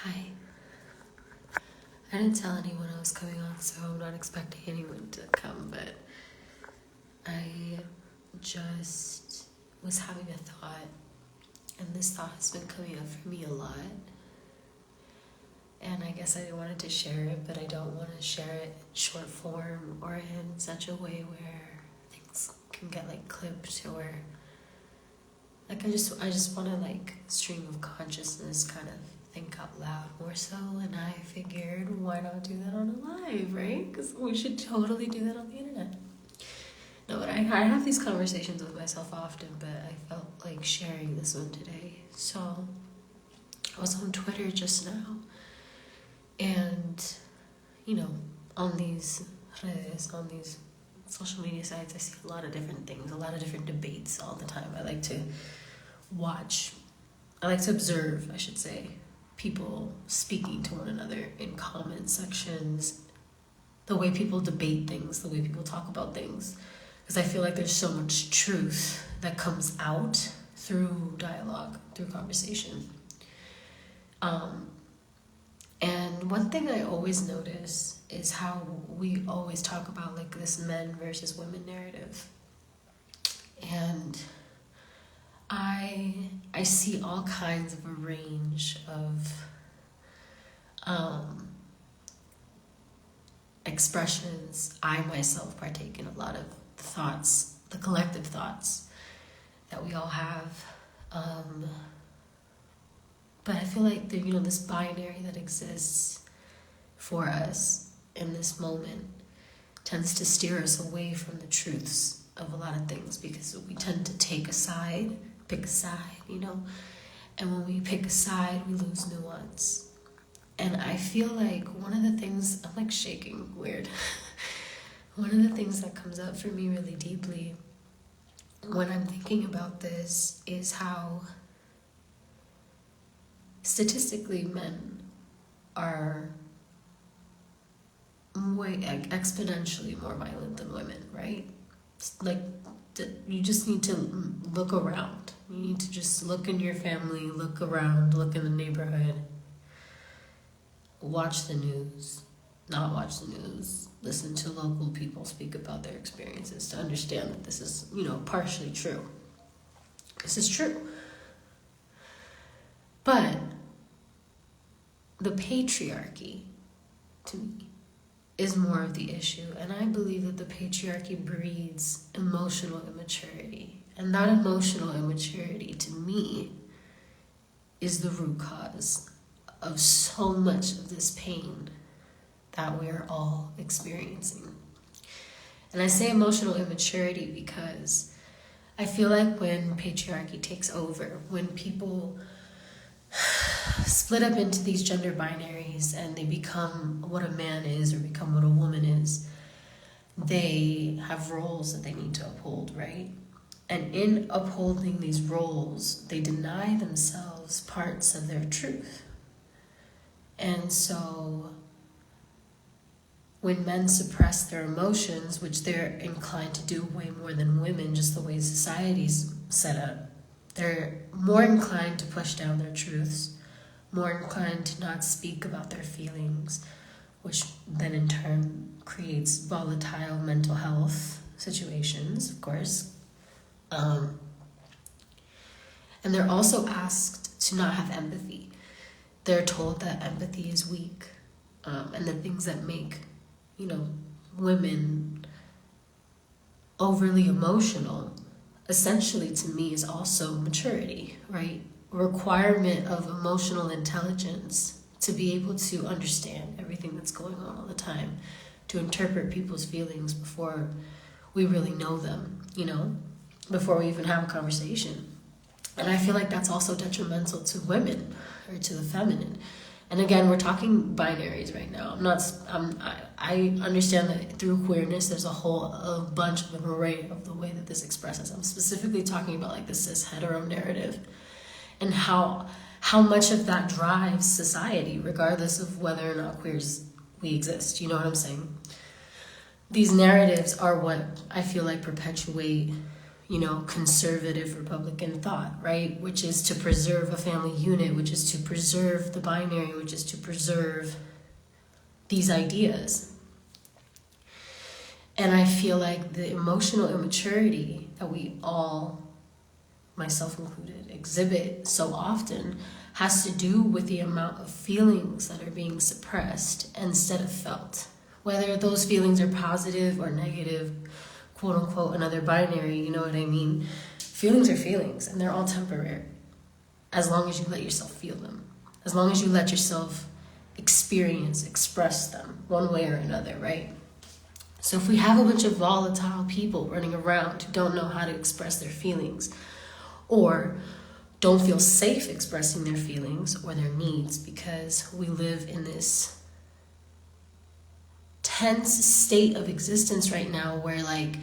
Hi. I didn't tell anyone I was coming on, so I'm not expecting anyone to come, but I just was having a thought, and this thought has been coming up for me a lot. And I guess I wanted to share it, but I don't want to share it in short form or in such a way where things can get clipped or I just want to stream of consciousness kind of think out loud more so, and I figured why not do that on a live, right? Because we should totally do that on the internet. No, but I have these conversations with myself often, but I felt like sharing this one today. So I was on Twitter just now, and on these social media sites, I see a lot of different things, a lot of different debates all the time. I like to observe, I should say, people speaking to one another in comment sections, the way people debate things, the way people talk about things, because I feel like there's so much truth that comes out through dialogue, through conversation. And one thing I always notice is how we always talk about this men versus women narrative. And I see all kinds of a range of expressions. I myself partake in a lot of the thoughts, the collective thoughts that we all have. But I feel like this binary that exists for us in this moment tends to steer us away from the truths of a lot of things, because we tend to pick a side, and when we pick a side, we lose nuance. And I feel like one of the things, I'm shaking weird, one of the things that comes up for me really deeply when I'm thinking about this is how statistically men are way exponentially more violent than women, right? You just need to look around. You need to just look in your family, look around, look in the neighborhood, watch the news, not watch the news, listen to local people speak about their experiences to understand that this is, partially true. This is true. But the patriarchy, to me, is more of the issue. And I believe that the patriarchy breeds emotional immaturity. And that emotional immaturity, to me, is the root cause of so much of this pain that we're all experiencing. And I say emotional immaturity because I feel like when patriarchy takes over, when people split up into these gender binaries and they become what a man is or become what a woman is, they have roles that they need to uphold, right? And in upholding these roles, they deny themselves parts of their truth. And so when men suppress their emotions, which they're inclined to do way more than women, just the way society's set up, they're more inclined to push down their truths, more inclined to not speak about their feelings, which then in turn creates volatile mental health situations, of course. And they're also asked to not have empathy. They're told that empathy is weak, and the things that make, women overly emotional, essentially to me is also maturity, right? Requirement of emotional intelligence to be able to understand everything that's going on all the time, to interpret people's feelings before we really know them, before we even have a conversation. And I feel like that's also detrimental to women or to the feminine. And again, we're talking binaries right now. I understand that through queerness, there's a bunch of an array of the way that this expresses. I'm specifically talking about the cis hetero narrative and how much of that drives society, regardless of whether or not we exist. You know what I'm saying? These narratives are what I feel like perpetuate, conservative Republican thought, right? Which is to preserve a family unit, which is to preserve the binary, which is to preserve these ideas. And I feel like the emotional immaturity that we all, myself included, exhibit so often has to do with the amount of feelings that are being suppressed instead of felt. Whether those feelings are positive or negative, quote unquote, another binary, you know what I mean? Feelings are feelings, and they're all temporary. As long as you let yourself feel them. As long as you let yourself express them one way or another, right? So if we have a bunch of volatile people running around who don't know how to express their feelings, or don't feel safe expressing their feelings or their needs because we live in this tense state of existence right now where like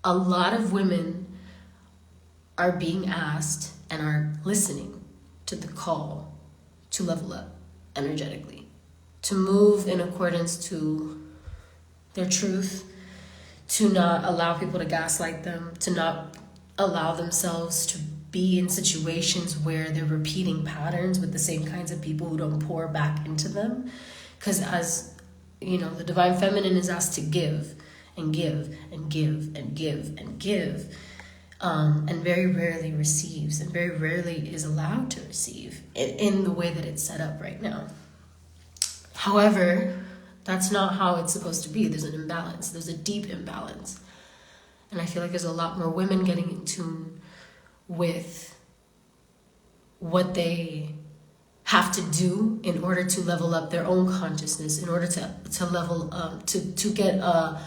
a lot of women are being asked and are listening to the call to level up energetically, to move in accordance to their truth, to not allow people to gaslight them, to not allow themselves to be in situations where they're repeating patterns with the same kinds of people who don't pour back into them. Because as the divine feminine is asked to give and give and give and give and give, and very rarely receives, and very rarely is allowed to receive in the way that it's set up right now. However, that's not how it's supposed to be. There's an imbalance. There's a deep imbalance. And I feel like there's a lot more women getting in tune with what they have to do in order to level up their own consciousness, in order to level up, to get a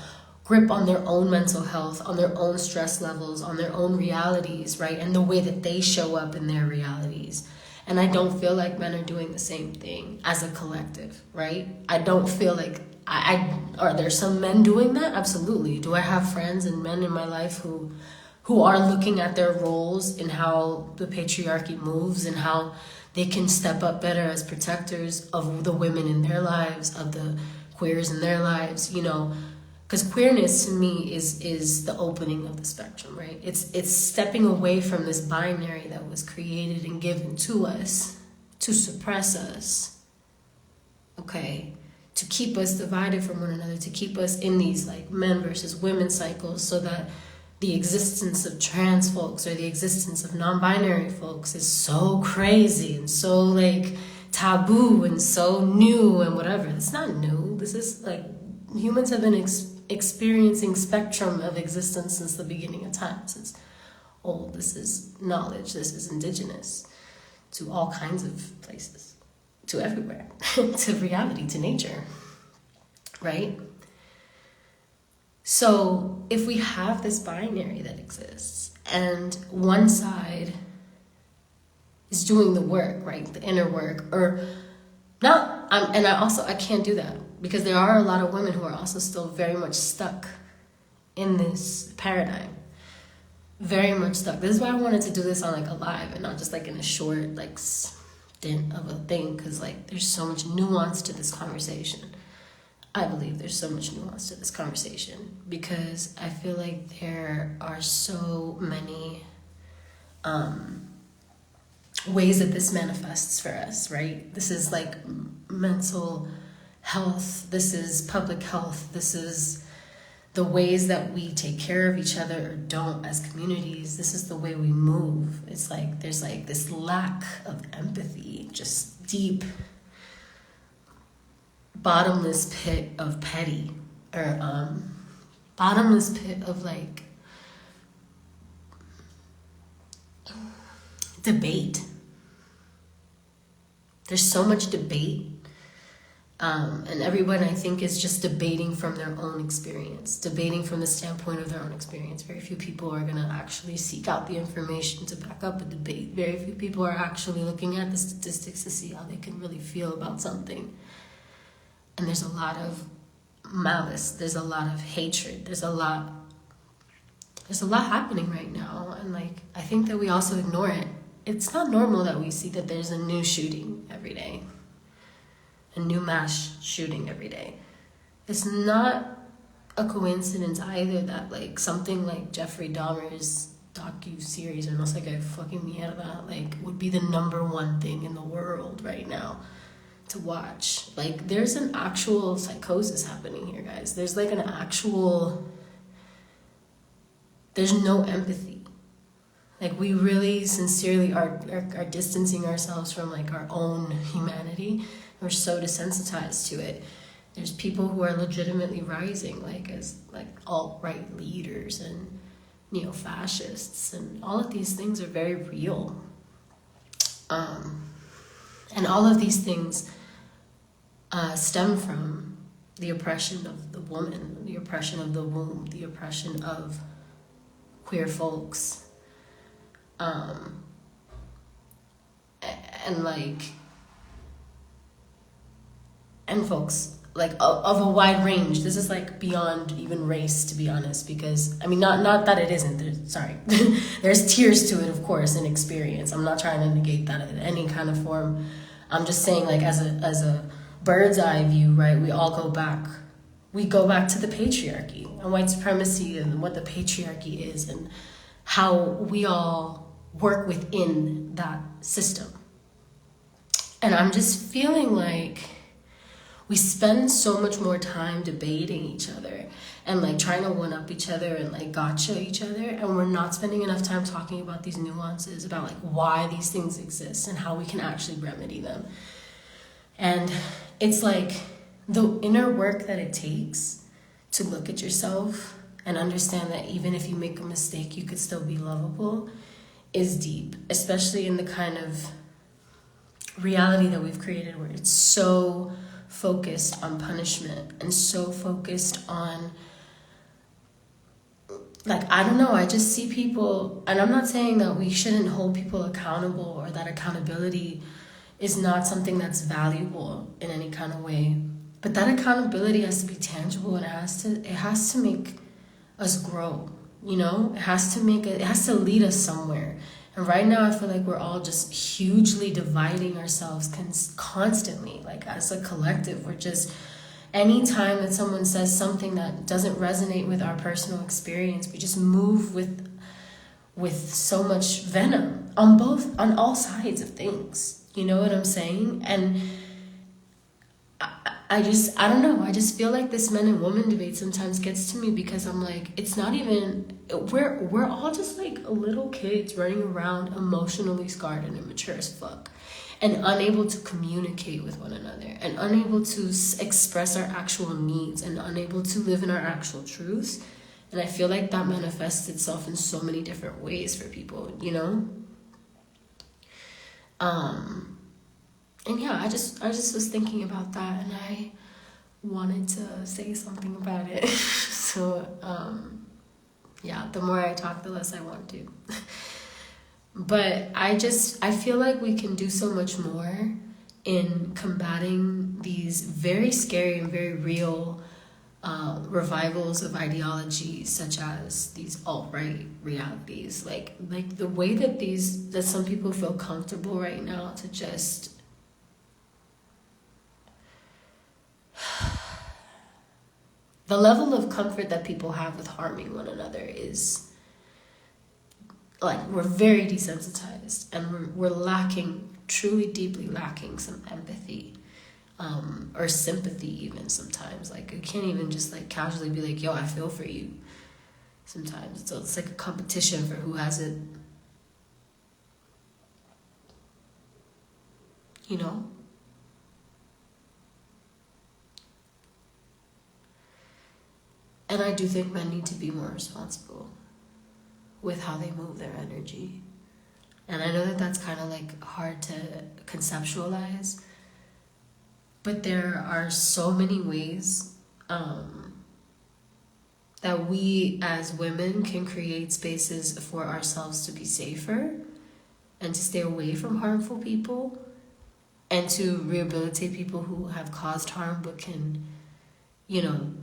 grip on their own mental health, on their own stress levels, on their own realities, right? And the way that they show up in their realities. And I don't feel like men are doing the same thing as a collective, right? I don't feel like are there some men doing that? Absolutely. Do I have friends and men in my life who are looking at their roles in how the patriarchy moves and how they can step up better as protectors of the women in their lives, of the queers in their lives, because queerness to me is the opening of the spectrum, right? It's stepping away from this binary that was created and given to us to suppress us, okay? To keep us divided from one another, to keep us in these like men versus women cycles, so that the existence of trans folks or the existence of non-binary folks is so crazy and so like taboo and so new and whatever. It's not new. This is like humans have been experiencing spectrum of existence since the beginning of time. Since old. This is knowledge. This is indigenous to all kinds of places, to everywhere, to reality, to nature, right? So if we have this binary that exists and one side is doing the work, right, the inner work, or not, I can't do that because there are a lot of women who are also still very much stuck in this paradigm, very much stuck. This is why I wanted to do this on like a live and not just like in a short like stint of a thing, because like there's so much nuance to this conversation. I believe there's so much nuance to this conversation because I feel like there are so many ways that this manifests for us, right? This is like mental health, this is public health, this is the ways that we take care of each other or don't as communities. This is the way we move. It's like there's like this lack of empathy, just deep bottomless pit of petty, or bottomless pit of like debate. There's so much debate, and everyone I think is just debating from their own experience, debating from the standpoint of their own experience. Very few people are going to actually seek out the information to back up a debate. Very few people are actually looking at the statistics to see how they can really feel about something. And there's a lot of malice, there's a lot of hatred, there's a lot happening right now, and like I think that we also ignore it. It's not normal that we see that there's a new shooting every day, a new mass shooting every day. It's not a coincidence either that like something like Jeffrey Dahmer's docu-series or no sé qué fucking mierda like would be the number one thing in the world right now to watch. Like there's an actual psychosis happening here, guys. There's like an actual, there's no empathy. Like we really sincerely are distancing ourselves from like our own humanity. We're so desensitized to it. There's people who are legitimately rising like as like alt-right leaders and neo-fascists, and all of these things are very real. And all of these things stem from the oppression of the woman, the oppression of the womb, the oppression of queer folks. And folks like of a wide range. This is like beyond even race, to be honest, because I mean not that it isn't. Sorry, there's tiers to it, of course, in experience. I'm not trying to negate that in any kind of form. I'm just saying, like as a bird's eye view, right? We go back to the patriarchy and white supremacy and what the patriarchy is and how we all work within that system. And I'm just feeling like we spend so much more time debating each other and like trying to one-up each other and like gotcha each other, and we're not spending enough time talking about these nuances, about like why these things exist and how we can actually remedy them. And it's like the inner work that it takes to look at yourself and understand that even if you make a mistake, you could still be lovable is deep, especially in the kind of reality that we've created where it's so focused on punishment and so focused on, like, I don't know, I just see people, and I'm not saying that we shouldn't hold people accountable or that accountability is not something that's valuable in any kind of way, but that accountability has to be tangible and it has to make us grow, you know? It has to lead us somewhere. And right now I feel like we're all just hugely dividing ourselves constantly, like as a collective. We're just, anytime that someone says something that doesn't resonate with our personal experience, we just move with so much venom on all sides of things. You know what I'm saying? And I don't know. I just feel like this men and women debate sometimes gets to me because I'm like, it's not even, we're all just like little kids running around emotionally scarred and immature as fuck and unable to communicate with one another and unable to express our actual needs and unable to live in our actual truths. And I feel like that manifests itself in so many different ways for people, you know? And yeah, I just was thinking about that, and I wanted to say something about it. So, yeah, the more I talk, the less I want to. But I feel like we can do so much more in combating these very scary and very real revivals of ideology, such as these alt-right realities. Like the way that some people feel comfortable right now to just the level of comfort that people have with harming one another is like, we're very desensitized, and we're lacking, truly deeply lacking some empathy, or sympathy even sometimes. Like, you can't even just like casually be like, yo, I feel for you sometimes. So it's like a competition for who has it, you know? And I do think men need to be more responsible with how they move their energy. And I know that that's kind of like hard to conceptualize, but there are so many ways that we as women can create spaces for ourselves to be safer and to stay away from harmful people and to rehabilitate people who have caused harm but can, you know,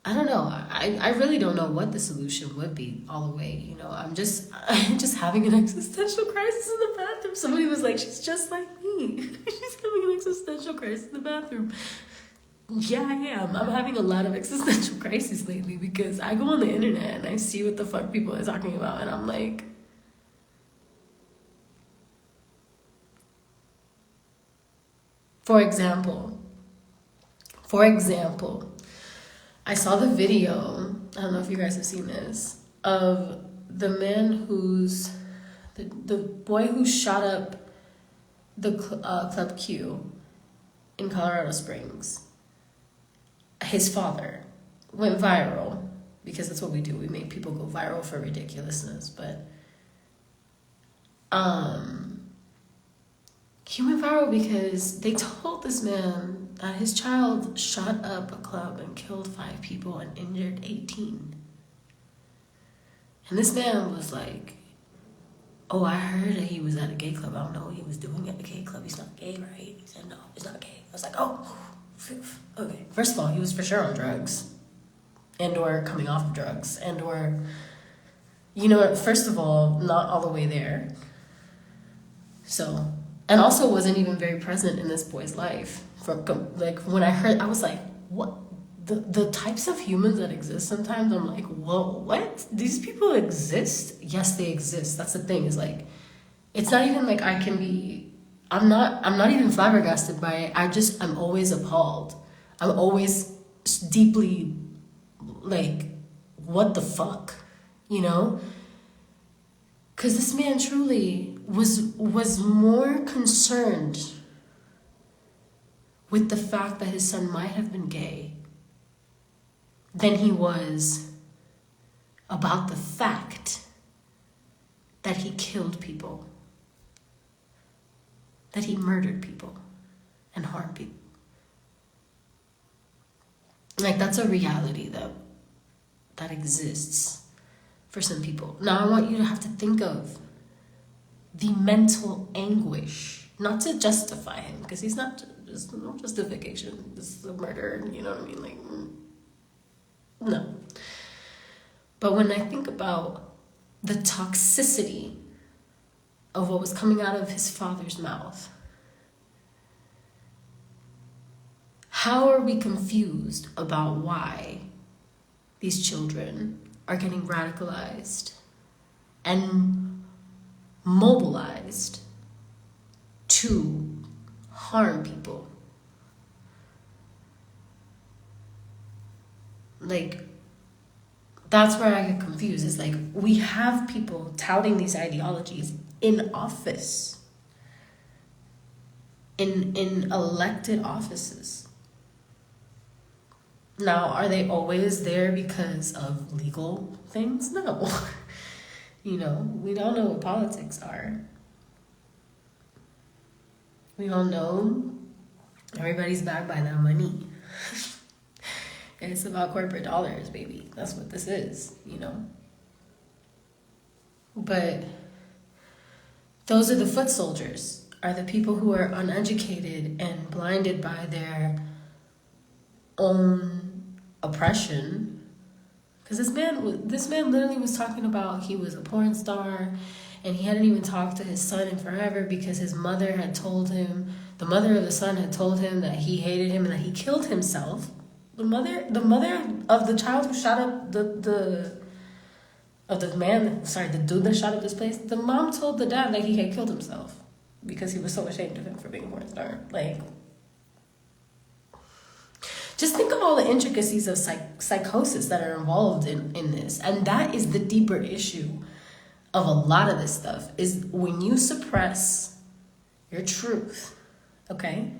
I don't know. I really don't know what the solution would be all the way. You know, I'm just having an existential crisis in the bathroom. Somebody was like, she's just like me. She's having an existential crisis in the bathroom. Yeah, I am. I'm having a lot of existential crises lately because I go on the internet and I see what the fuck people are talking about, and I'm like, for example, I saw the video, I don't know if you guys have seen this, of the man the boy who shot up the Club Q in Colorado Springs. His father went viral because that's what we do. We make people go viral for ridiculousness, but he went viral because they told this man that his child shot up a club and killed 5 people and injured 18. And this man was like, oh, I heard that he was at a gay club. I don't know what he was doing at the gay club. He's not gay, right? He said, no, he's not gay. I was like, oh, okay. First of all, he was for sure on drugs and or coming off of drugs and or, first of all, not all the way there. So, and also wasn't even very present in this boy's life. When I heard, I was like, what? The types of humans that exist sometimes, I'm like, whoa, what? These people exist? Yes, they exist. That's the thing, is like, it's not even like I'm not even flabbergasted by it. I'm always appalled. I'm always deeply like, what the fuck? Because this man truly was more concerned with the fact that his son might have been gay than he was about the fact that he killed people, that he murdered people and harmed people. Like, that's a reality that exists for some people. Now I want you to have to think of the mental anguish, not to justify him, because he's not, there's no justification. This is a murder, you know what I mean? Like, no. But when I think about the toxicity of what was coming out of his father's mouth, how are we confused about why these children are getting radicalized and mobilized to harm people? Like, that's where I get confused. It's like, we have people touting these ideologies in office, in elected offices. Now, are they always there because of legal things? No. We don't know what politics are. We all know everybody's backed by that money. It's about corporate dollars, baby. That's what this is, But those are the foot soldiers, are the people who are uneducated and blinded by their own oppression. Because this man literally was talking about he was a porn star, and he hadn't even talked to his son in forever because his mother had told him, the mother of the son had told him that he hated him and that he killed himself. The mother of the child who shot up the dude that shot up this place, the mom told the dad that he had killed himself because he was so ashamed of him for being a porn star. Like, just think of all the intricacies of psychosis that are involved in this. And that is the deeper issue of a lot of this stuff, is when you suppress your truth, okay?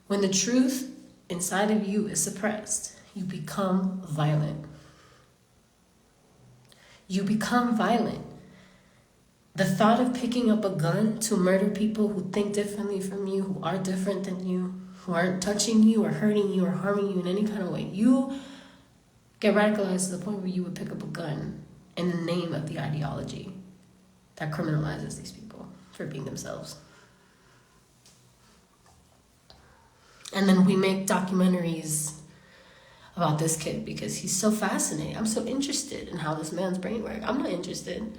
When the truth inside of you is suppressed, you become violent. You become violent. The thought of picking up a gun to murder people who think differently from you, who are different than you, who aren't touching you or hurting you or harming you in any kind of way, you get radicalized to the point where you would pick up a gun in the name of the ideology that criminalizes these people for being themselves. And then we make documentaries about this kid because he's so fascinating. I'm so interested in how this man's brain works. I'm not interested.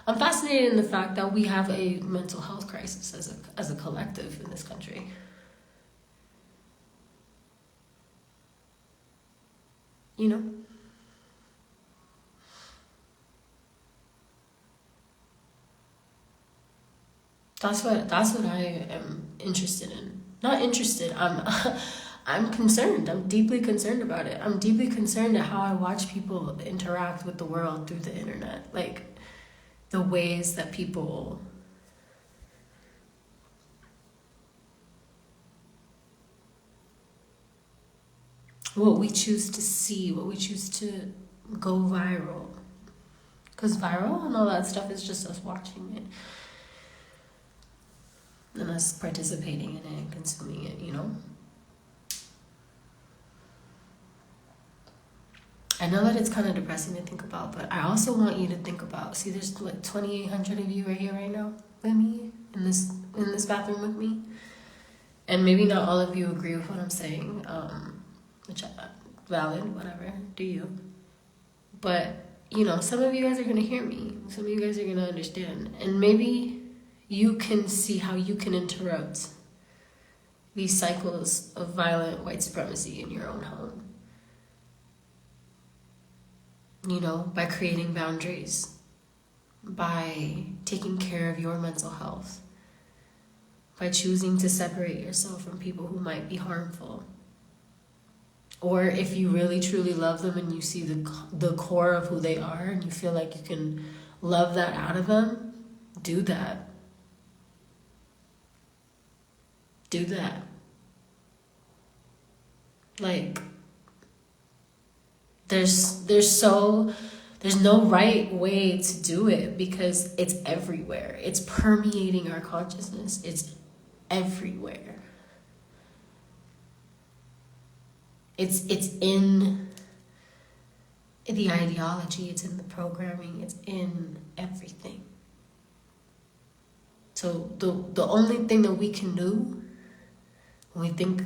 I'm fascinated in the fact that we have a mental health crisis as a collective in this country. you know? That's what I am interested in. Not interested. I'm concerned. I'm deeply concerned about it. I'm deeply concerned at how I watch people interact with the world through the internet. Like the ways that people what we choose to see, what we choose to go viral. Because viral and all that stuff is just us watching it. And us participating in it and consuming it, you know? I know that it's kind of depressing to think about, but I also want you to think about, see there's like 2,800 of you right here right now with me in this bathroom with me. And maybe not all of you agree with what I'm saying, which valid, whatever, do you. But, you know, some of you guys are going to hear me. Some of you guys are going to understand. And maybe you can see how you can interrupt these cycles of violent white supremacy in your own home. You know, by creating boundaries, by taking care of your mental health, by choosing to separate yourself from people who might be harmful. Or if you really truly love them and you see the core of who they are and you feel like you can love that out of them, do that. Do that. Like, there's no right way to do it because it's everywhere. It's permeating our consciousness. It's everywhere. It's in the ideology, it's in the programming, it's in everything. So the only thing that we can do when we think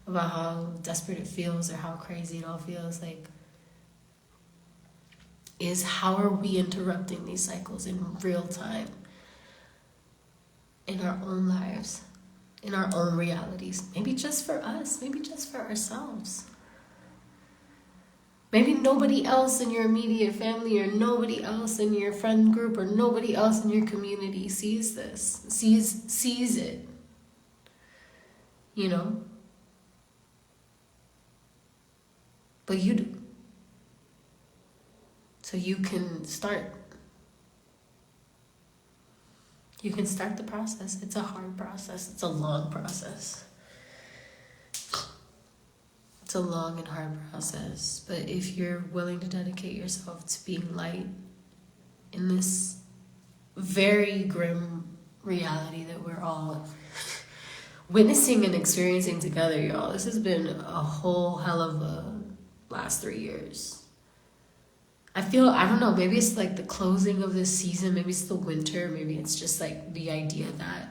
about how desperate it feels or how crazy it all feels, like, is how are we interrupting these cycles in real time, in our own lives, in our own realities, maybe just for us, maybe just for ourselves. Maybe nobody else in your immediate family or nobody else in your friend group or nobody else in your community sees this, sees it, you know? But you do. So you can start. You can start the process. It's a hard process. It's a long process. It's a long and hard process. But if you're willing to dedicate yourself to being light in this very grim reality that we're all witnessing and experiencing together, y'all, this has been a whole hell of a last 3 years. I don't know, maybe it's like the closing of this season, maybe it's the winter, maybe it's just like the idea that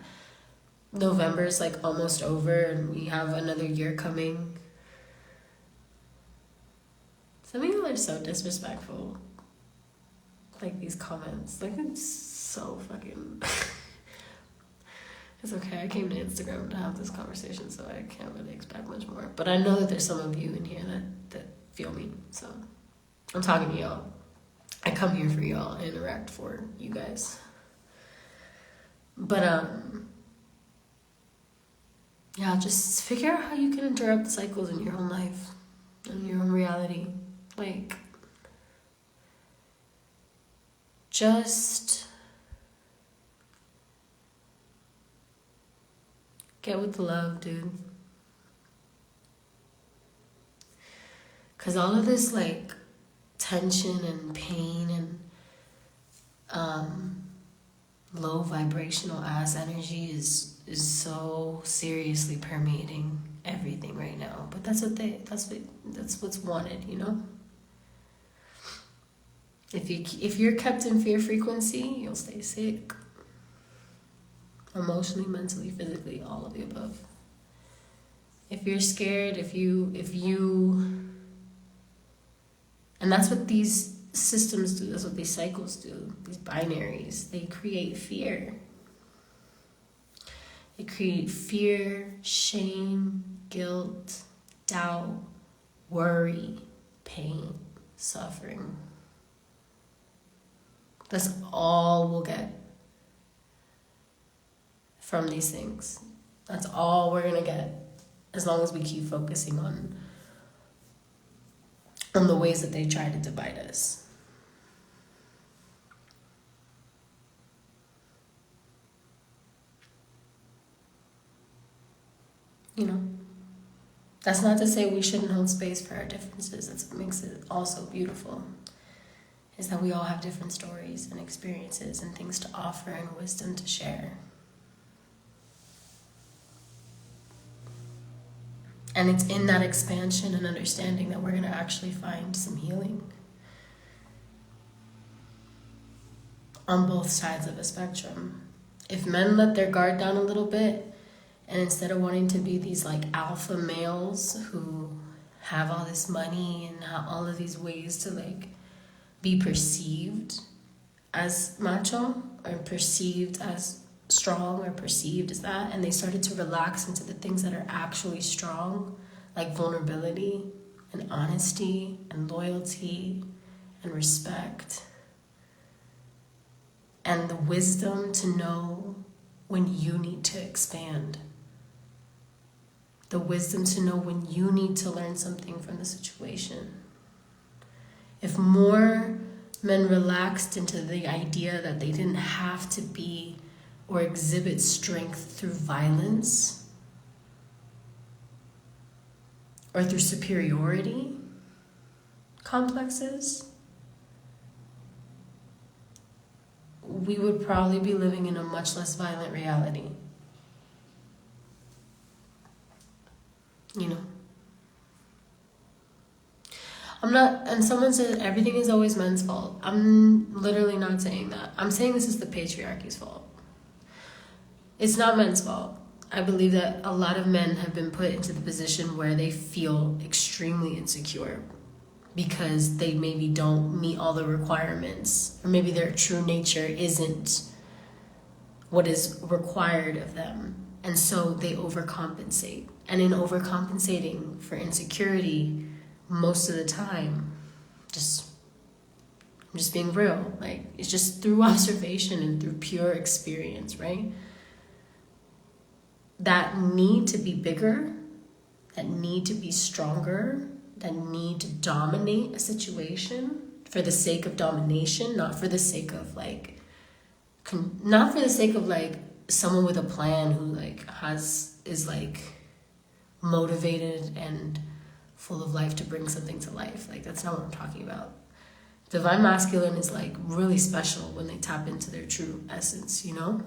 November is like almost over and we have another year coming. Some of you are so disrespectful. Like these comments, like it's so fucking... It's okay, I came to Instagram to have this conversation, so I can't really expect much more. But I know that there's some of you in here that feel me, so I'm talking to y'all. I come here for y'all. I interact for you guys. But yeah, just figure out how you can interrupt cycles in your own life, in your own reality. Like, just get with the love, dude. Because all of this, like, tension and pain and low vibrational ass energy is so seriously permeating everything right now. But that's what's wanted, you know? If you're kept in fear frequency, you'll stay sick. Emotionally, mentally, physically, all of the above. If you're scared, if you and that's what these systems do, that's what these cycles do, these binaries, they create fear. They create fear, shame, guilt, doubt, worry, pain, suffering. That's all we'll get from these things. That's all we're gonna get as long as we keep focusing on the ways that they try to divide us. You know, that's not to say we shouldn't hold space for our differences. That's what makes it also beautiful, is that we all have different stories and experiences and things to offer and wisdom to share. And it's in that expansion and understanding that we're going to actually find some healing on both sides of the spectrum. If men let their guard down a little bit, and instead of wanting to be these like alpha males who have all this money and all of these ways to like be perceived as macho or perceived as strong or perceived as that, and they started to relax into the things that are actually strong, like vulnerability and honesty and loyalty and respect and the wisdom to know when you need to expand, the wisdom to know when you need to learn something from the situation. If more men relaxed into the idea that they didn't have to be or exhibit strength through violence or through superiority complexes, we would probably be living in a much less violent reality. You know? I'm not, and someone says everything is always men's fault. I'm literally not saying that. I'm saying this is the patriarchy's fault. It's not men's fault. I believe that a lot of men have been put into the position where they feel extremely insecure because they maybe don't meet all the requirements, or maybe their true nature isn't what is required of them. And so they overcompensate. And in overcompensating for insecurity, most of the time, I'm just being real, like it's just through observation and through pure experience, right? That need to be bigger, that need to be stronger, that need to dominate a situation for the sake of domination, not for the sake of like someone with a plan who like is like motivated and full of life to bring something to life. Like that's not what I'm talking about. Divine masculine is like really special when they tap into their true essence, you know?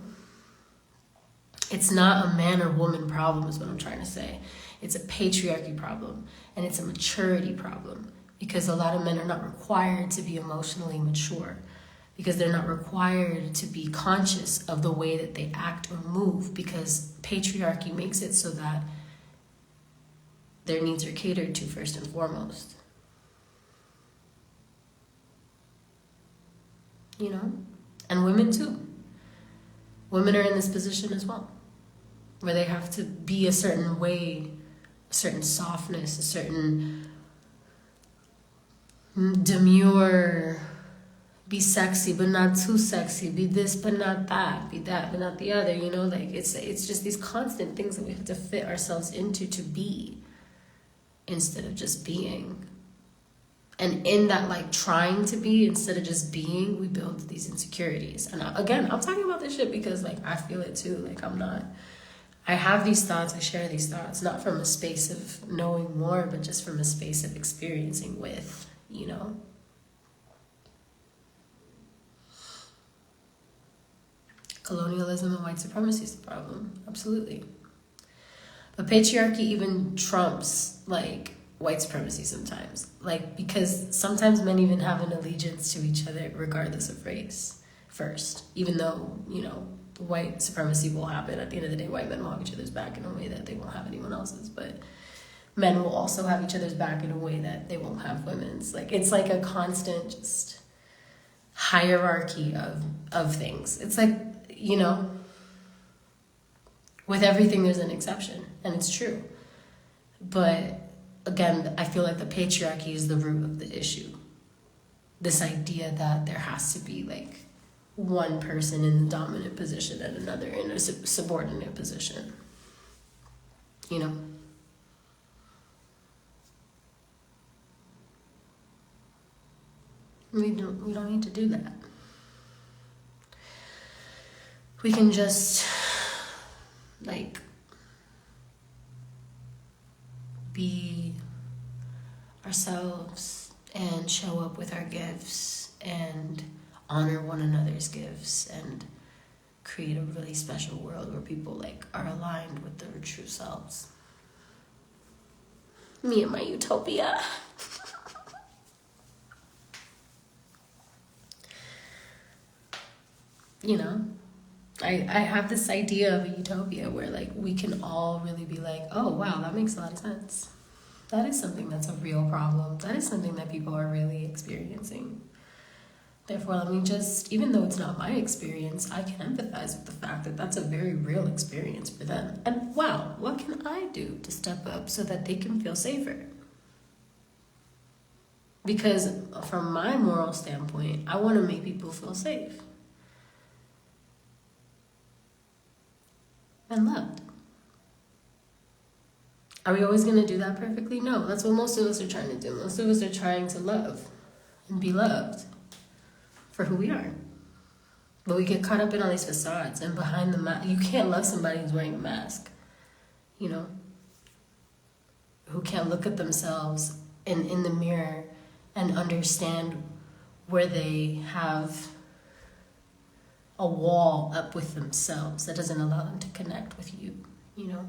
It's not a man or woman problem is what I'm trying to say. It's a patriarchy problem, and it's a maturity problem, because a lot of men are not required to be emotionally mature, because they're not required to be conscious of the way that they act or move, because patriarchy makes it so that their needs are catered to first and foremost. You know? And women too. Women are in this position as well, where they have to be a certain way, a certain softness, a certain demure, be sexy but not too sexy, be this but not that, be that but not the other, you know? Like it's just these constant things that we have to fit ourselves into to be, instead of just being. And in that like trying to be instead of just being, we build these insecurities. And again, I'm talking about this shit because like I feel it too. Like I have these thoughts, I share these thoughts, not from a space of knowing more, but just from a space of experiencing with, you know? Colonialism and white supremacy is the problem, absolutely. But patriarchy even trumps like white supremacy sometimes, like because sometimes men even have an allegiance to each other regardless of race first, even though, you know, white supremacy will happen. At the end of the day, white men will have each other's back in a way that they won't have anyone else's, but men will also have each other's back in a way that they won't have women's. Like it's like a constant just hierarchy of things. It's like, you know, with everything there's an exception, and it's true. But again, I feel like the patriarchy is the root of the issue. This idea that there has to be like one person in the dominant position and another in a subordinate position. You know? We don't need to do that. We can just like be ourselves and show up with our gifts and honor one another's gifts and create a really special world where people like are aligned with their true selves. Me and my utopia. You know, I have this idea of a utopia where like we can all really be like, oh wow, that makes a lot of sense. That is something that's a real problem. That is something that people are really experiencing. Therefore, let me just, even though it's not my experience, I can empathize with the fact that that's a very real experience for them. And wow, what can I do to step up so that they can feel safer? Because from my moral standpoint, I want to make people feel safe and loved. Are we always going to do that perfectly? No, that's what most of us are trying to do. Most of us are trying to love and be loved for who we are. But we get caught up in all these facades, and behind the mask, you can't love somebody who's wearing a mask, you know, who can't look at themselves in the mirror and understand where they have a wall up with themselves that doesn't allow them to connect with you, you know?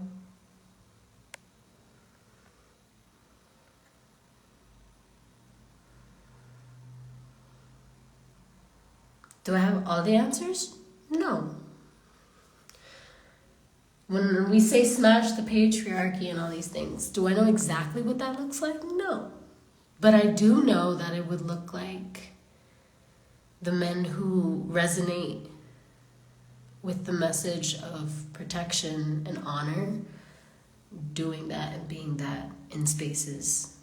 Do I have all the answers? No. When we say smash the patriarchy and all these things, do I know exactly what that looks like? No. But I do know that it would look like the men who resonate with the message of protection and honor, doing that and being that in spaces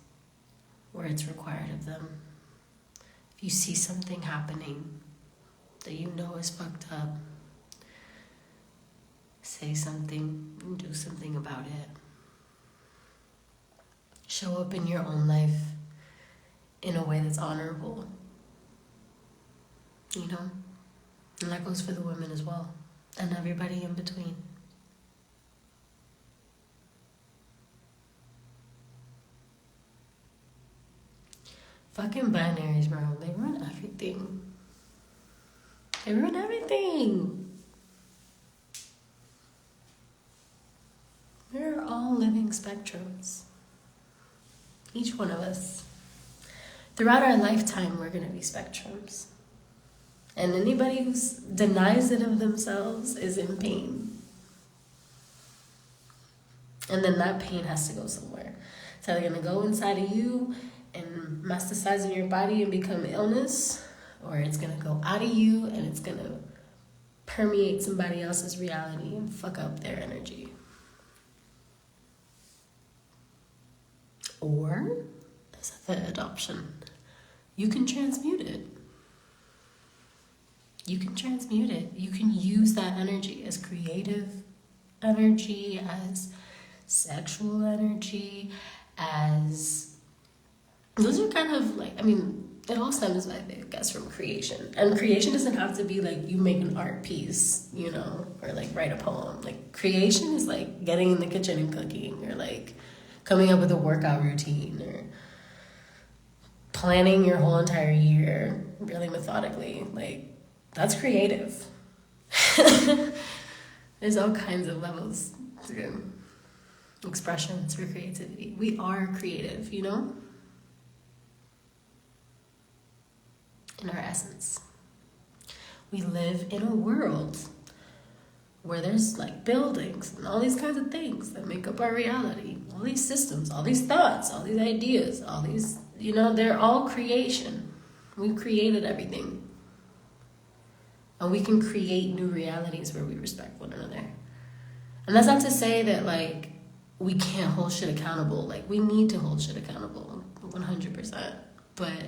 where it's required of them. If you see something happening that you know is fucked up, say something and do something about it. Show up in your own life in a way that's honorable, you know? And that goes for the women as well, and everybody in between. Fucking binaries, bro. They ruin everything. They ruin everything. We're all living spectrums. Each one of us. Throughout our lifetime, we're going to be spectrums. And anybody who denies it of themselves is in pain. And then that pain has to go somewhere. It's either going to go inside of you and metastasize in your body and become illness, or it's going to go out of you and it's going to permeate somebody else's reality and fuck up their energy. Or, as a third option, you can transmute it. You can transmute it. You can use that energy as creative energy, as sexual energy, as... Those are kind of like, I mean, it all stems, I guess, from creation. And creation doesn't have to be like you make an art piece, you know, or like write a poem. Like creation is like getting in the kitchen and cooking, or like coming up with a workout routine, or planning your whole entire year really methodically. Like, that's creative. There's all kinds of levels to expressions for creativity. We are creative, you know? In our essence. We live in a world where there's like buildings and all these kinds of things that make up our reality. All these systems, all these thoughts, all these ideas, all these, you know, they're all creation. We created everything. And we can create new realities where we respect one another. And that's not to say that like we can't hold shit accountable. Like, we need to hold shit accountable 100%. But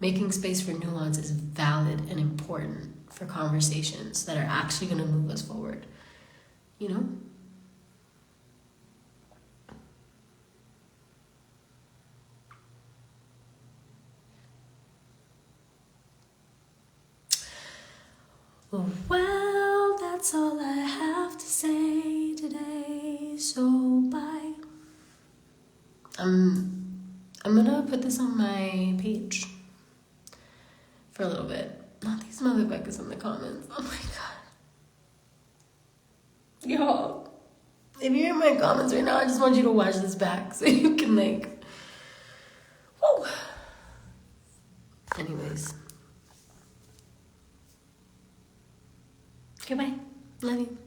making space for nuance is valid and important for conversations that are actually going to move us forward. You know? Well, that's all I have to say today. So bye. I'm gonna put this on my page for a little bit. Not these motherfuckers in the comments. Oh my god. Y'all, if you're in my comments right now, I just want you to watch this back so you can like, woo. Anyways. Goodbye. Love you.